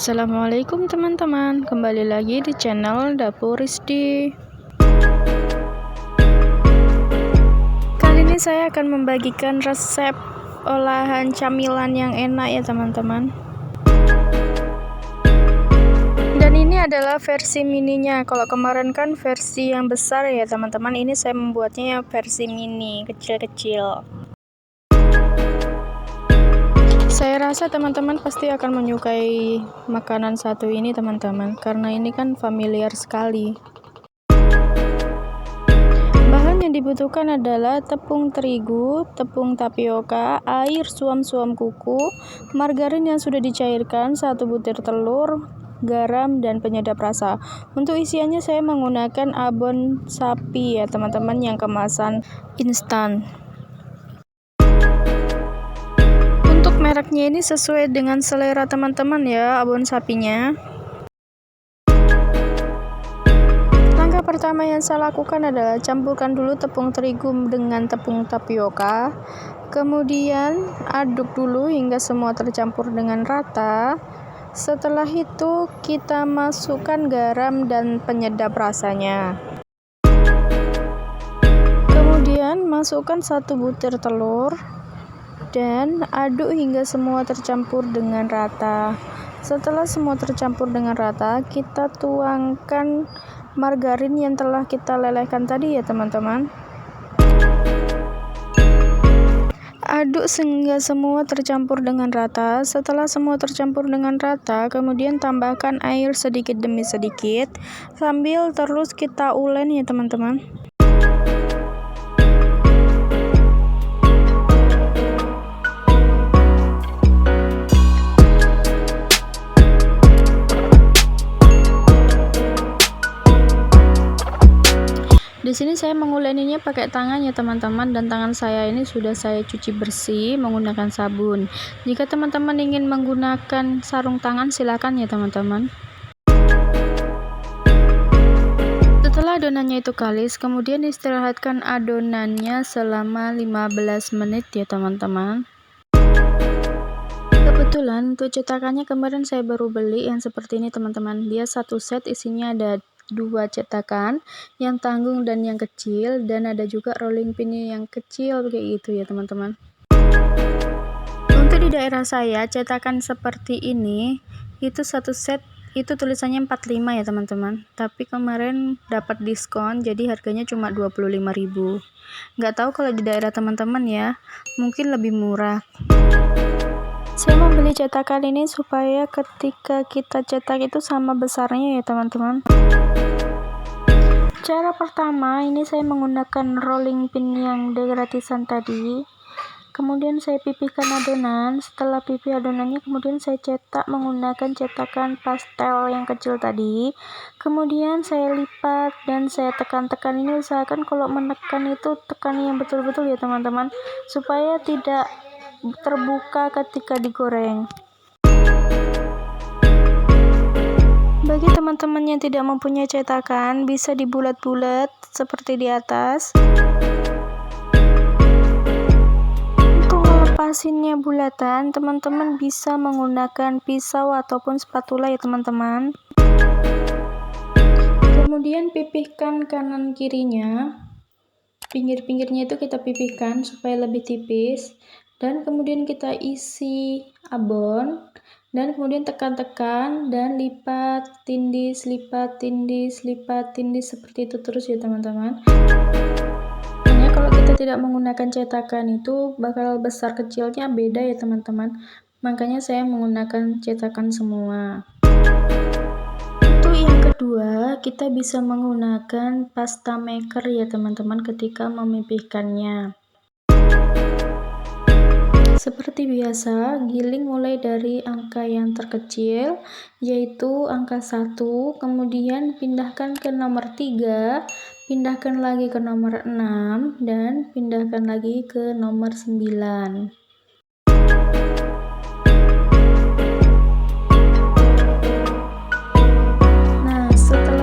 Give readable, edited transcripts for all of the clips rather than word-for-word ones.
Assalamualaikum teman-teman, kembali lagi di channel Dapur Rizdi. Kali ini saya akan membagikan resep olahan camilan yang enak ya teman-teman. Dan ini adalah versi mininya. Kalau kemarin kan versi yang besar ya teman-teman, ini saya membuatnya versi mini, kecil-kecil. Saya rasa teman-teman pasti akan menyukai makanan satu ini teman-teman, karena ini kan familiar sekali. Bahan yang dibutuhkan adalah tepung terigu, tepung tapioka, air suam-suam kuku, margarin yang sudah dicairkan, 1 butir telur, garam, dan penyedap rasa. Untuk isiannya saya menggunakan abon sapi ya teman-teman, yang kemasan instan. Mereknya ini sesuai dengan selera teman-teman ya, abon sapinya. Langkah pertama yang saya lakukan adalah campurkan dulu tepung terigu dengan tepung tapioka. Kemudian aduk dulu hingga semua tercampur dengan rata. Setelah itu kita masukkan garam dan penyedap rasanya. Kemudian masukkan 1 butir telur dan aduk hingga semua tercampur dengan rata. Setelah semua tercampur dengan rata, kita tuangkan margarin yang telah kita lelehkan tadi ya teman-teman. Aduk sehingga semua tercampur dengan rata. Setelah semua tercampur dengan rata, kemudian tambahkan air sedikit demi sedikit sambil terus kita ulen ya teman-teman. Di sini saya menguleninya pakai tangan ya teman-teman, dan tangan saya ini sudah saya cuci bersih menggunakan sabun. Jika teman-teman ingin menggunakan sarung tangan silakan ya teman-teman. Setelah adonannya itu kalis, kemudian istirahatkan adonannya selama 15 menit ya teman-teman. Kebetulan untuk cetakannya kemarin saya baru beli yang seperti ini teman-teman. Dia satu set, isinya ada 2 cetakan, yang tanggung dan yang kecil, dan ada juga rolling pinnya yang kecil kayak gitu ya teman-teman. Untuk di daerah saya cetakan seperti ini itu satu set itu tulisannya 45 ya teman-teman, tapi kemarin dapat diskon jadi harganya cuma 25.000. nggak tahu kalau di daerah teman-teman ya, mungkin lebih murah. Saya membeli cetakan ini supaya ketika kita cetak itu sama besarnya ya teman-teman. Cara pertama, ini saya menggunakan rolling pin yang gratisan tadi. Kemudian saya pipihkan adonan. Setelah pipih adonannya, kemudian saya cetak menggunakan cetakan pastel yang kecil tadi. Kemudian saya lipat dan saya tekan-tekan. Ini usahakan kalau menekan itu tekan yang betul-betul ya teman-teman, supaya tidak terbuka ketika digoreng. Bagi teman-teman yang tidak mempunyai cetakan, bisa dibulat-bulat seperti di atas. Untuk melepasinnya bulatan, teman-teman bisa menggunakan pisau ataupun spatula ya teman-teman. Kemudian pipihkan kanan kirinya. Pinggir-pinggirnya itu kita pipihkan supaya lebih tipis, dan kemudian kita isi abon, dan kemudian tekan-tekan dan lipat tindis seperti itu terus ya teman-teman. Hanya kalau kita tidak menggunakan cetakan itu bakal besar kecilnya beda ya teman-teman, makanya saya menggunakan cetakan semua. Kedua, kita bisa menggunakan pasta maker ya teman-teman ketika memipihkannya. Seperti biasa, giling mulai dari angka yang terkecil, yaitu angka 1, kemudian pindahkan ke nomor 3, pindahkan lagi ke nomor 6, dan pindahkan lagi ke nomor 9.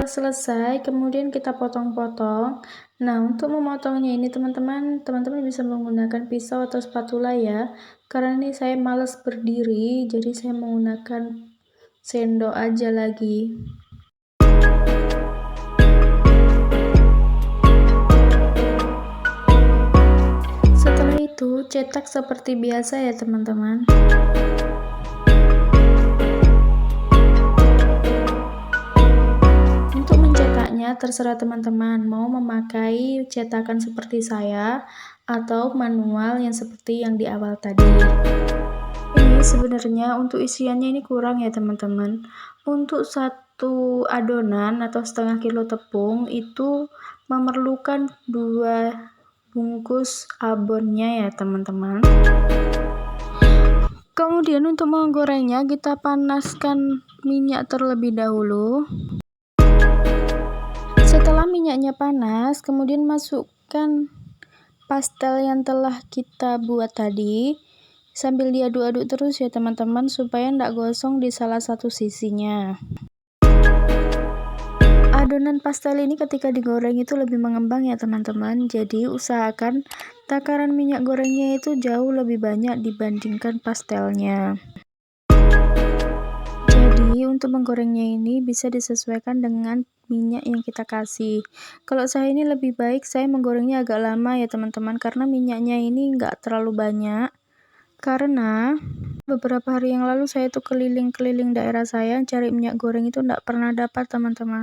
Selesai, kemudian kita potong-potong. Nah, untuk memotongnya ini teman-teman bisa menggunakan pisau atau spatula ya, karena ini saya males berdiri, jadi saya menggunakan sendok aja lagi. Setelah itu cetak seperti biasa ya teman-teman. Untuk mencetaknya terserah teman-teman mau memakai cetakan seperti saya atau manual yang seperti yang di awal tadi. Ini sebenarnya untuk isiannya ini kurang ya teman-teman. Untuk satu adonan atau setengah kilo tepung itu memerlukan 2 bungkus abonnya ya teman-teman. Kemudian untuk menggorengnya kita panaskan minyak terlebih dahulu. Setelah minyaknya panas, kemudian masukkan pastel yang telah kita buat tadi. Sambil diaduk-aduk terus ya teman-teman supaya tidak gosong di salah satu sisinya. Adonan pastel ini ketika digoreng itu lebih mengembang ya teman-teman. Jadi usahakan takaran minyak gorengnya itu jauh lebih banyak dibandingkan pastelnya. Jadi untuk menggorengnya ini bisa disesuaikan dengan minyak yang kita kasih. Kalau saya ini lebih baik saya menggorengnya agak lama ya teman-teman, karena minyaknya ini nggak terlalu banyak. Karena beberapa hari yang lalu saya tuh keliling-keliling daerah saya cari minyak goreng itu nggak pernah dapat teman-teman.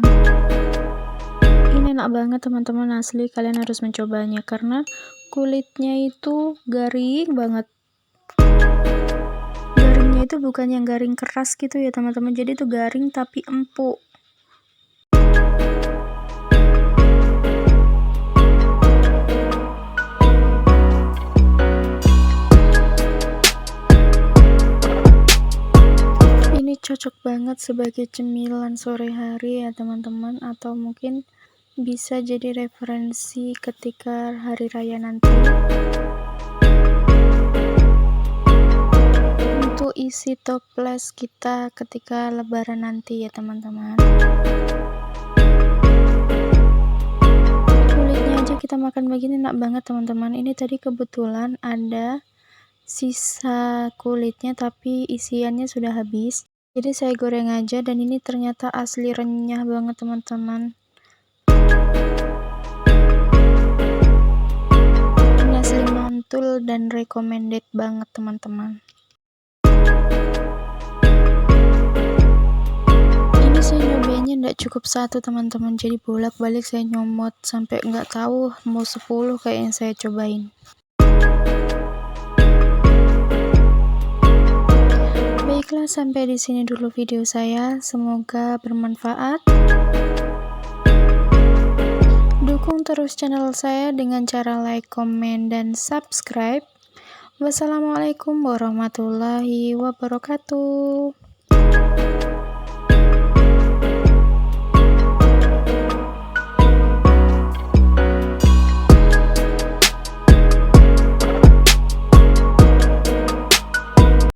Ini enak banget teman-teman, asli kalian harus mencobanya karena kulitnya itu garing banget. Garingnya itu bukan yang garing keras gitu ya teman-teman, jadi itu garing tapi empuk. Ini cocok banget sebagai cemilan sore hari ya teman-teman, atau mungkin bisa jadi referensi ketika hari raya nanti. Untuk isi toples kita ketika lebaran nanti ya teman-teman. Kulitnya aja kita makan begini enak banget teman-teman. Ini tadi kebetulan ada sisa kulitnya tapi isiannya sudah habis. Jadi saya goreng aja dan ini ternyata asli renyah banget teman-teman. Ini asli mantul dan recommended banget teman-teman. Ini saya nyobainnya nggak cukup satu teman-teman, jadi bolak-balik saya nyomot sampai nggak tahu mau 10 kayak yang saya cobain. Baiklah, sampai di sini dulu video saya. Semoga bermanfaat. Dukung terus channel saya dengan cara like, komen, dan subscribe. Wassalamualaikum warahmatullahi wabarakatuh.